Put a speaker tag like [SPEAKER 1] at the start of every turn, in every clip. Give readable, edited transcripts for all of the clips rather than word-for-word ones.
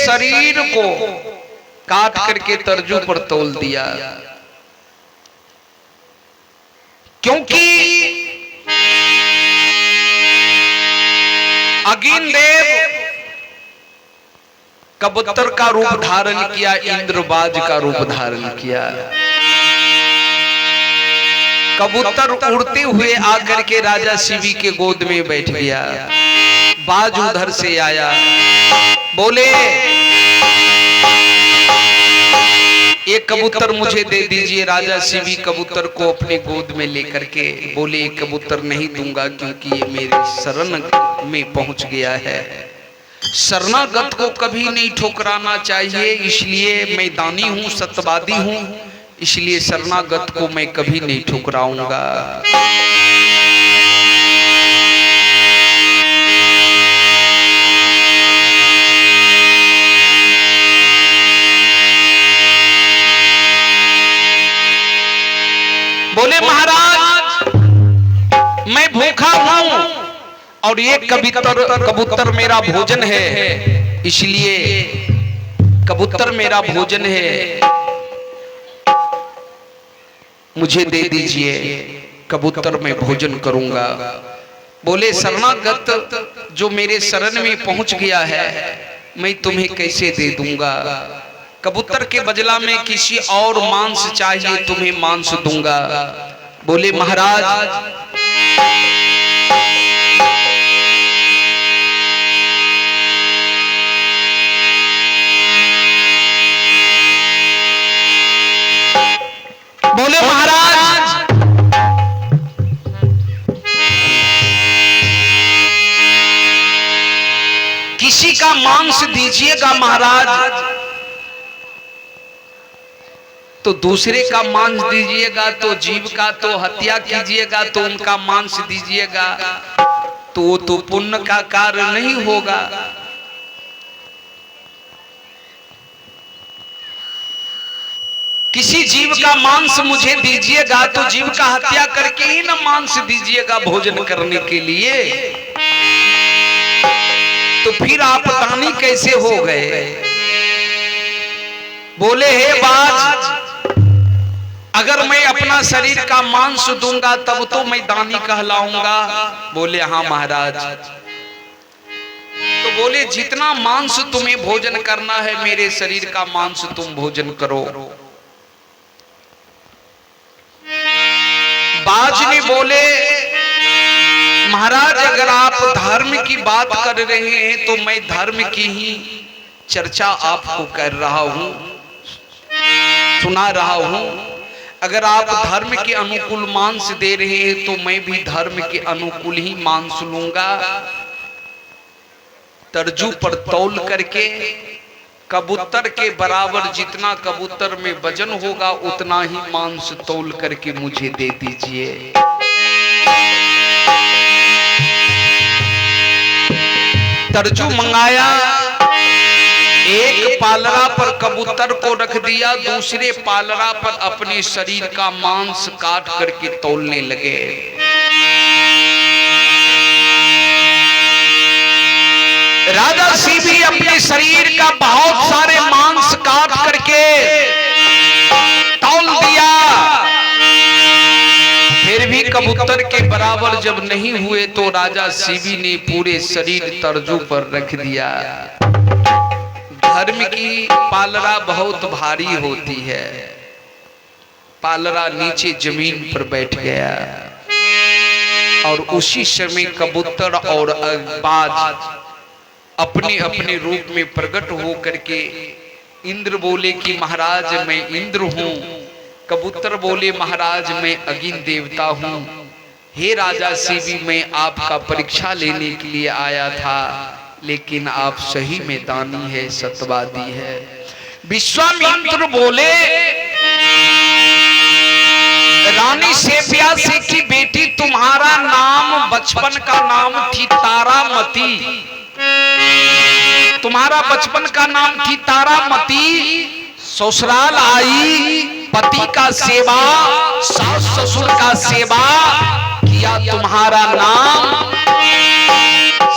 [SPEAKER 1] शरीर को काट करके तर्जू पर तोल दिया, क्योंकि अगिन देव कबूतर का रूप धारण किया, इंद्रबाज का रूप धारण किया। कबूतर उड़ते हुए आकर के राजा शिवी के गोद में बैठ गया। बाज उधर से आया, बोले एक कबूतर मुझे दे दीजिए। राजा शिवी कबूतर को अपने गोद में लेकर के बोले कबूतर नहीं दूंगा, क्योंकि ये मेरे शरण में पहुंच गया है। शरणागत को कभी नहीं ठुकराना चाहिए, इसलिए मैं दानी हूं, सत्यवादी हूं, इसलिए शरणागत को मैं कभी नहीं ठुकराऊंगा। बोले महाराज मैं भूखा हूं और ये कबूतर मेरा भोजन है, इसलिए कबूतर मेरा भोजन है, मुझे दे दीजिए, कबूतर मैं भोजन करूंगा। बोले शरणागत जो मेरे शरण में पहुंच गया है मैं तुम्हें कैसे दे दूंगा, कबूतर के बदला में किसी और मांस चाहिए, तुम्हें मांस दूंगा। बोले महाराज किसी का मांस दीजिएगा महाराज, तो दूसरे का मांस दीजिएगा, तो जीव का तो हत्या कीजिएगा, तो उनका मांस दीजिएगा, तो वो तो पुण्य का कार्य नहीं होगा। किसी जीव का मांस मुझे दीजिएगा तो जीव का हत्या करके ही ना मांस दीजिएगा भोजन करने के लिए, तो फिर आप दानी कैसे हो गए। बोले हे बाज अगर मैं अपना शरीर का मांस दूंगा तब तो मैं दानी कहलाऊंगा। बोले हाँ महाराज। तो बोले जितना मांस तुम्हें भोजन करना है मेरे शरीर का मांस तुम भोजन करो। बाज ने बोले महाराज अगर आप धर्म की बात कर रहे हैं तो मैं धर्म की ही चर्चा आपको कर रहा हूं, सुना रहा हूं। अगर आप धर्म के अनुकूल मांस दे रहे हैं तो मैं भी धर्म के अनुकूल ही मांस लूंगा। तर्जू पर तौल करके कबूतर के बराबर जितना कबूतर में वजन होगा उतना ही मांस तौल करके मुझे दे दीजिए। तर्जू मंगाया, एक पालरा पर कबूतर को रख दिया, दूसरे पालरा पर अपने शरीर का मांस काट करके तौलने लगे। राजा शिवी अपने शरीर का बहुत सारे मांस काट करके तौल दिया, फिर भी कबूतर के बराबर जब नहीं हुए तो राजा शिवी ने पूरे शरीर तर्जू पर रख दिया। धर्म की पालरा बहुत भारी होती है। पालरा नीचे जमीन पर बैठ गया और उसी समय कबूतर और बाज अपने अपने रूप में प्रकट हो करके इंद्र बोले कि महाराज मैं इंद्र हूं। कबूतर बोले महाराज मैं अगिन देवता हूं। हे राजा शिवी मैं आपका परीक्षा लेने के लिए आया था, लेकिन आप सही में दानी है, सत्यवादी है। विश्वामित्र बोले रानी सेव्यासी की बेटी तुम्हारा नाम बचपन का नाम थी तारामती, तुम्हारा बचपन का नाम थी तारामती। ससुराल आई पति का सेवा, सास ससुर का सेवा किया, तुम्हारा नाम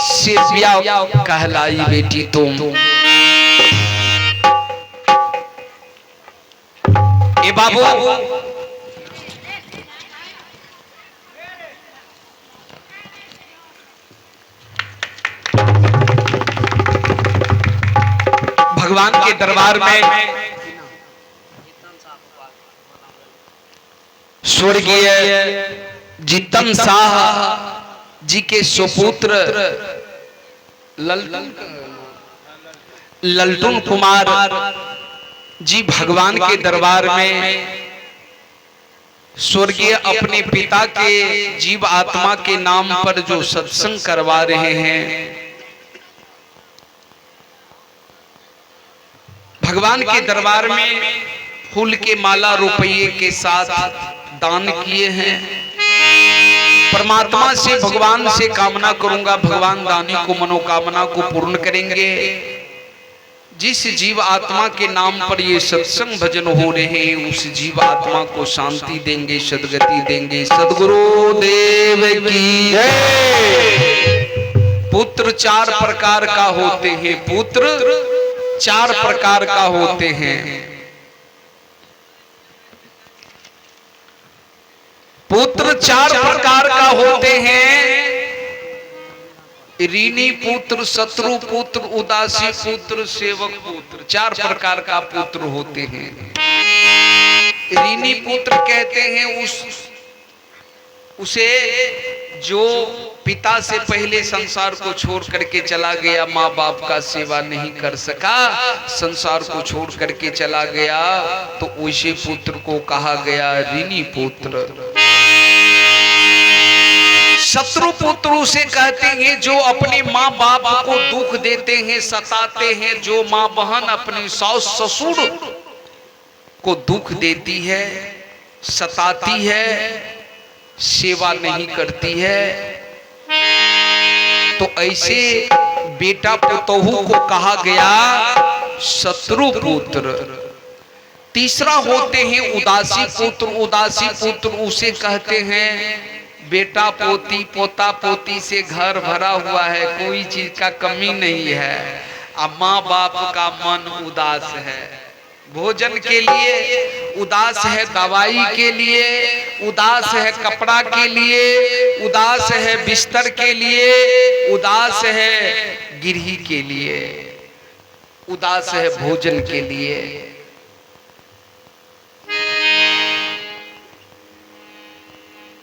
[SPEAKER 1] सेव्या कहलाई बेटी तुम। बाबू भगवान के दरबार में स्वर्गीय जीतन शाह जी के सुपुत्र ललटुन कुमार जी भगवान के दरबार में स्वर्गीय अपने पिता के जीव आत्मा के नाम पर जो सत्संग करवा रहे हैं, भगवान के दरबार में फूल के माला रुपये के साथ दान किए हैं। परमात्मा से भगवान से कामना करूंगा, भगवान दानी को मनोकामना को पूर्ण करेंगे। जिस जीव आत्मा के नाम पर ये सत्संग भजन हो रहे हैं, उस जीव आत्मा को शांति देंगे, सदगति देंगे। सदगुरु देव की जय। पुत्र चार प्रकार का होते हैं, पुत्र चार प्रकार का होते हैं। पुत्र चार प्रकार का होते हैं, ऋणी पुत्र, शत्रु पुत्र, उदासी पुत्र, सेवक पुत्र। चार प्रकार का पुत्र होते हैं। ऋणी पुत्र कहते हैं उसे जो पिता से पहले संसार को छोड़ करके चला गया, माँ बाप का सेवा नहीं कर सका, संसार को छोड़ करके चला गया, तो उसे पुत्र को कहा गया ऋणी पुत्र। शत्रु पुत्र उसे कहते हैं जो अपने माँ बाप को दुख देते हैं, सताते हैं, जो माँ बहन अपने सास ससुर को दुख देती है, सताती है, सेवा नहीं करती है, तो ऐसे बेटा पुतोहू को कहा गया शत्रु पुत्र। तीसरा होते हैं उदासी पुत्र। उदासी पुत्र उसे कहते हैं बेटा पोती, पोता पोती से घर भरा हुआ है, कोई चीज का कमी नहीं है, अब माँ बाप का मन उदास है, भोजन के लिए उदास है, दवाई के लिए उदास है, कपड़ा के लिए उदास है, बिस्तर के लिए उदास है, गिरही के लिए उदास है, भोजन के लिए।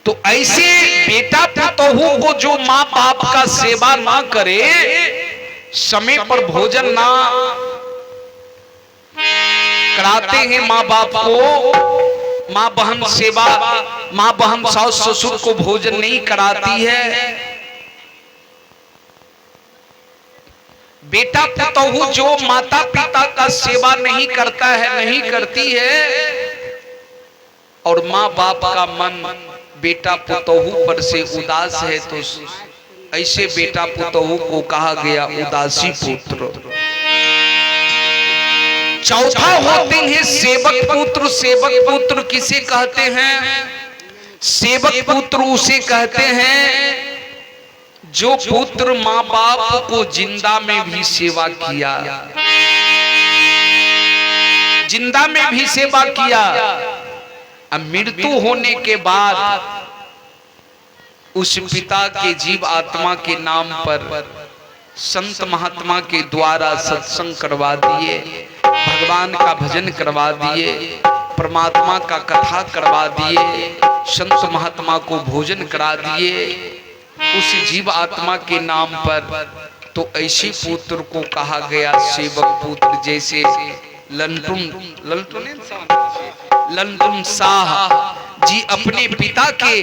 [SPEAKER 1] तो ऐसे बेटा पुतोहू को जो माँ बाप का सेवा ना करे, समय पर भोजन ना कराते हैं माँ बाप को, माँ बहन सेवा, माँ बहन सास ससुर को भोजन नहीं कराती है, बेटा पुतोहू जो माता पिता का सेवा नहीं करता है, नहीं करती है, और माँ बाप का मन बेटा पुतोहू पर से उदास है, तो ऐसे बेटा पुतोहू को कहा गया उदासी पुत्र। चौथा होते हैं सेवक पुत्र। सेवक पुत्र किसे कहते हैं? सेवक पुत्र उसे कहते हैं जो पुत्र माँ बाप को जिंदा में भी सेवा किया, जिंदा में भी सेवा किया, अब मृत्यु होने के बाद उस पिता के जीव आत्मा के नाम पर संत महात्मा के द्वारा सत्संग करवा दिए, भगवान का भजन करवा दिए, परमात्मा का कथा करवा दिए, संत महात्मा को भोजन करा दिए उस जीव आत्मा के नाम पर, तो ऐसे पुत्र को कहा गया सेवक पुत्र। जैसे ललटुन शाह जी अपने पिता के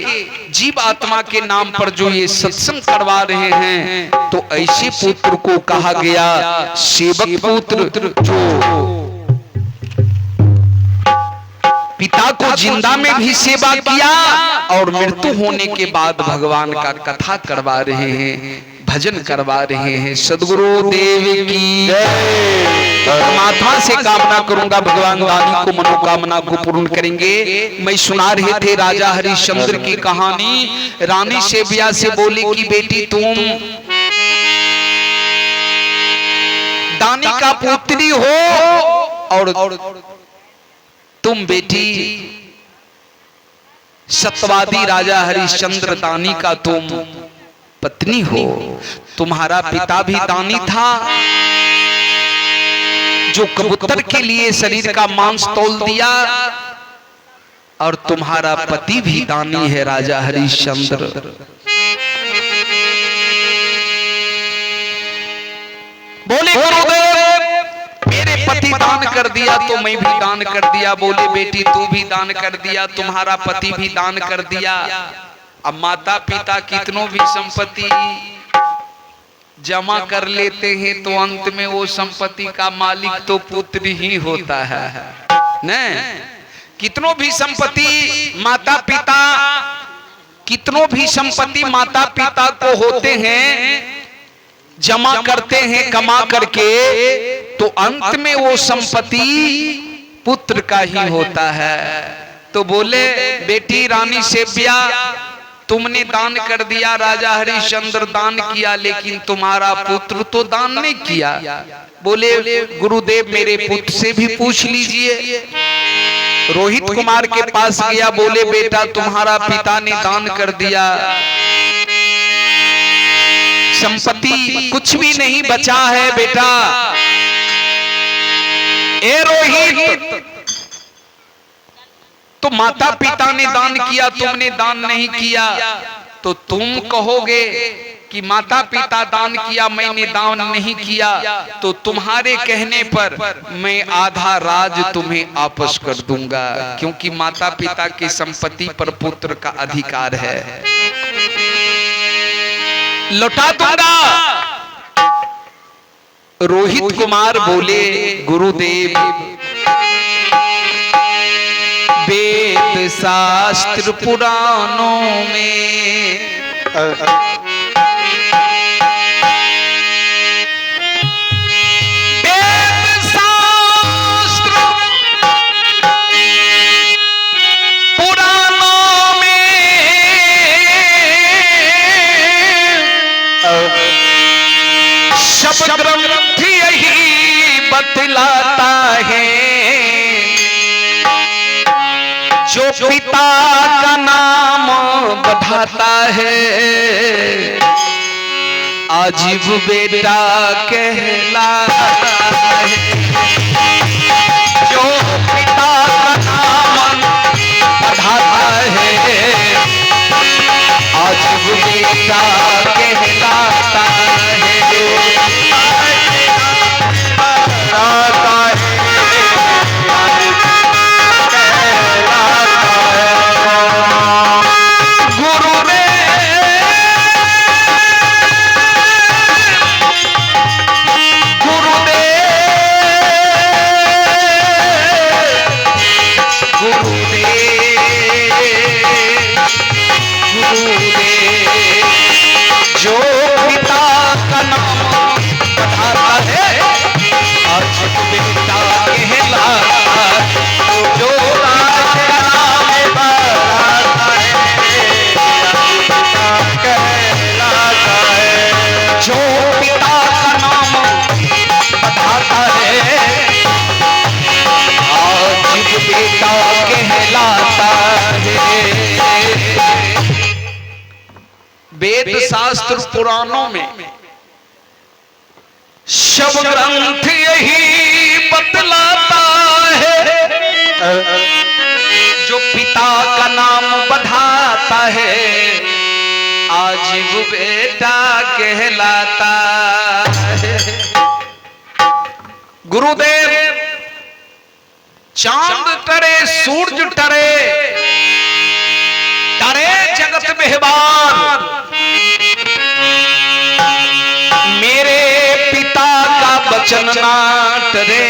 [SPEAKER 1] जीव आत्मा के नाम पर जो ये सत्संग करवा रहे हैं, तो ऐसे पुत्र को कहा गया सेवक पुत्र, जो पिता को जिंदा में भी सेवा किया और मृत्यु होने के बाद भगवान का कथा करवा रहे हैं, भजन करवा रहे हैं। सदगुरु देव की जय। परमात्मा से कामना करूंगा भगवान दानी को मनोकामना को पूर्ण करेंगे। मैं सुना रहे थे राजा हरिश्चंद्र की कहानी। रानी सेबिया से बोली कि बेटी तुम दानी का पुत्री हो और तुम बेटी सत्यवादी राजा हरिश्चंद्र दानी का तुम पत्नी हो। तुम्हारा पिता भी दानी था, जो कबूतर के लिए शरीर का मांस तोल दिया, और तुम्हारा पति भी दानी है राजा हरिश्चंद्र। बोले गुरुदेव मेरे पति दान कर दिया तो मैं भी दान कर दिया। बोले बेटी तू भी दान कर दिया, तुम्हारा पति भी दान कर दिया। अब माता पिता कितनों भी संपत्ति जमा कर लेते हैं तो अंत में वो संपत्ति का मालिक तो पुत्र ही होता है न। कितनों भी संपत्ति माता पिता, कितनों भी संपत्ति माता पिता को होते हैं, जमा करते हैं कमा करके, तो अंत में वो संपत्ति पुत्र का ही होता है। तो बोले बेटी रानी सेव्या तुमने दान कर दिया, राजा हरिश्चंद्र दान किया, लेकिन तुम्हारा पुत्र तो दान नहीं किया। बोले गुरुदेव मेरे पुत्र से भी पूछ लीजिए। रोहित कुमार के पास गया, बोले बेटा तुम्हारा पिता ने दान कर दिया, संपत्ति कुछ भी नहीं बचा है बेटा। ए रोहित तो माता पिता ने दान किया, तुमने दान नहीं किया, तो तुम कहोगे कि माता पिता दान किया मैंने दान नहीं किया, तो तुम्हारे कहने पर मैं आधा राज तुम्हें वापस कर दूंगा, क्योंकि माता पिता की संपत्ति पर पुत्र का अधिकार है, लौटा दूंगा। रोहित कुमार बोले गुरुदेव वेद शास्त्र पुराणों में वेद शास्त्र पुराणों में सब ग्रंथ यही बतलाता है, जो पिता का नाम बढ़ाता है अजीब बेटा कहलाता है। जो पिता का नाम बढ़ाता है अजीब बेटा कहलाता है। वेद शास्त्र पुराणों में सब ग्रंथ यही बतलाता है, जो पिता का नाम बढ़ाता है अजीब बेटा कहलाता है। गुरुदेव चांद टरे सूरज टरे टरे जगत मेहमान, मेरे पिता का वचन ना टरे,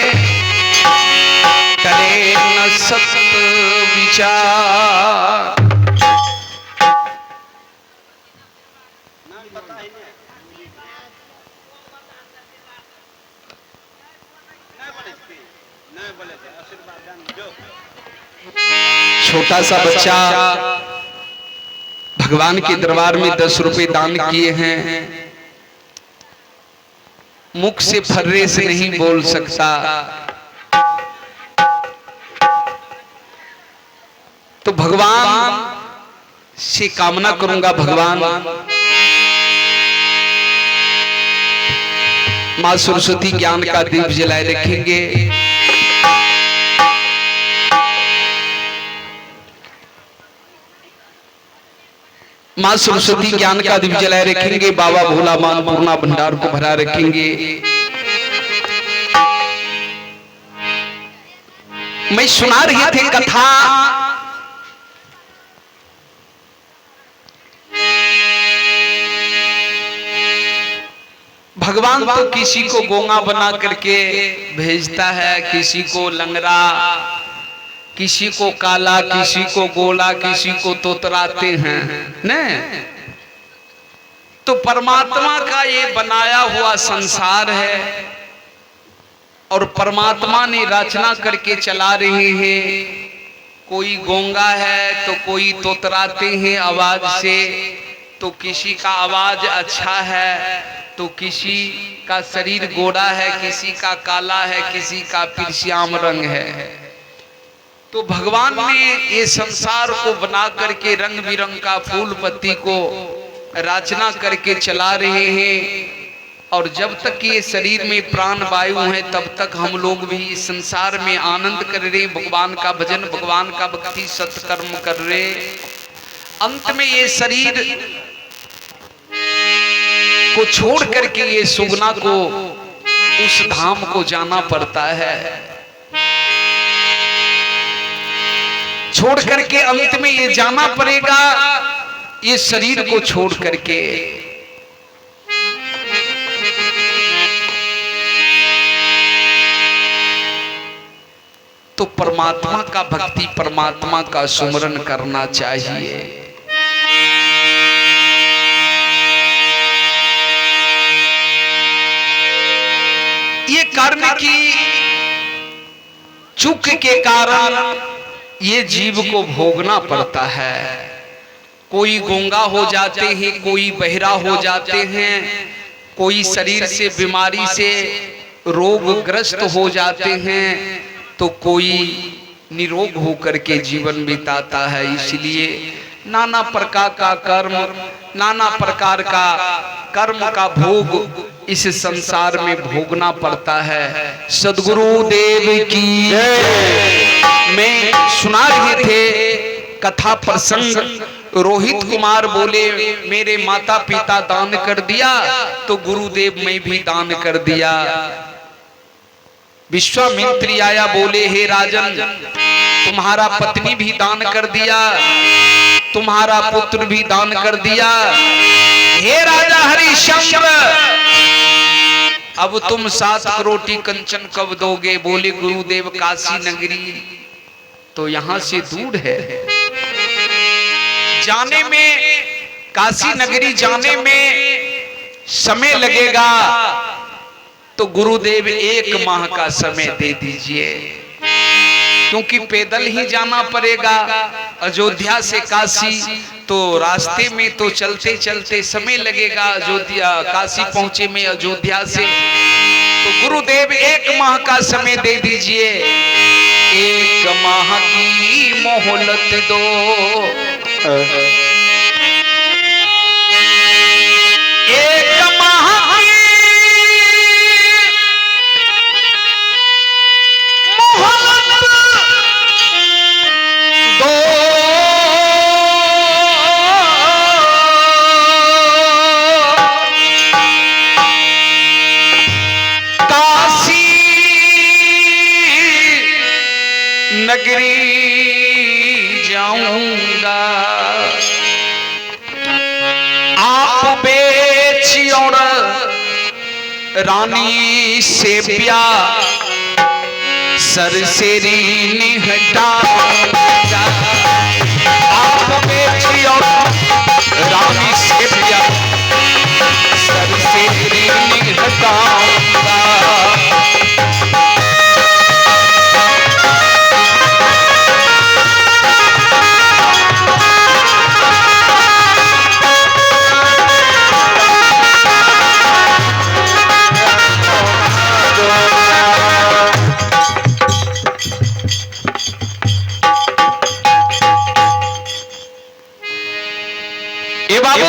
[SPEAKER 1] टरे न सत्य विचार। छोटा सा बच्चा भगवान के दरबार में 10 रुपए दान किए हैं, मुख से फर्रे से नहीं बोल सकता, तो भगवान से कामना करूंगा, भगवान मां सरस्वती ज्ञान का दीप जलाए रखेंगे। मां सरस्वती ज्ञान का दीप जलाए रखेंगे। बाबा भोला मान पूर्णा भंडार को भरा रखेंगे। मैं सुना रहे थे कथा, भगवान तो किसी को गोंगा बना करके भेजता है, किसी को लंगड़ा, किसी को काला, किसी को गोला, किसी को तोतराते हैं न। तो परमात्मा का ये बनाया हुआ संसार है और परमात्मा ने रचना करके चला रहे हैं। कोई गोंगा है तो कोई तोतराते हैं आवाज से, तो किसी का आवाज अच्छा है, तो किसी का शरीर गोरा है, किसी का काला है, किसी का फिर श्याम रंग है। तो भगवान ने ये संसार को बना करके रंग बिरंग का फूल पत्ती को रचना करके चला रहे हैं। और जब तक ये शरीर में प्राण वायु है तब तक हम लोग भी इस संसार में आनंद कर रहे, भगवान का भजन, भगवान का भक्ति, सत्कर्म कर रहे। अंत में ये शरीर को छोड़ करके ये सुगना को उस धाम को जाना पड़ता है। छोड़ करके अंत में ये जाना पड़ेगा, ये शरीर को छोड़ करके। तो परमात्मा का भक्ति, परमात्मा का सुमरन करना चाहिए। ये कर्म की चूक के कारण ये जीव को भोगना पड़ता है। कोई गूंगा हो जाते हैं, कोई बहरा हो जाते हैं, कोई शरीर से बीमारी से रोगग्रस्त हो जाते हैं, तो कोई निरोग होकर के जीवन बिताता है। इसलिए नाना प्रकार का कर्म, नाना प्रकार का कर्म का भोग इस संसार में भोगना पड़ता है। सद्गुरु देव की मैं सुना रहे थे कथा प्रसंग। रोहित कुमार बोले मेरे माता पिता दान कर दिया तो गुरुदेव मैं भी दान कर दिया। विश्वामित्र आया, बोले हे राजन तुम्हारा पत्नी भी दान कर दिया, तुम्हारा पुत्र भी दान कर दिया। हे राजा हरिश्चंद्र अब तुम 7 करोटी कंचन कब दोगे? बोले गुरुदेव काशी नगरी तो यहां से दूर है, जाने में, काशी नगरी जाने में समय लगेगा, तो गुरुदेव 1 माह का समय दे दीजिए, क्योंकि पैदल ही जाना पड़ेगा अयोध्या से काशी। तो रास्ते में तो चलते चलते समय लगेगा अयोध्या, काशी पहुंचे में अयोध्या से। तो गुरुदेव 1 माह का समय दे दीजिए, 1 माह की मोहलत दो। 1 माह की मोहलत दो, काशी नगरी जाऊंगा, आप बेची और रानी से ब्याह सरसेरी निहटा, आप बेची और रानी से ब्याह सरसेरी निहटाऊंगा।
[SPEAKER 2] ए बाबू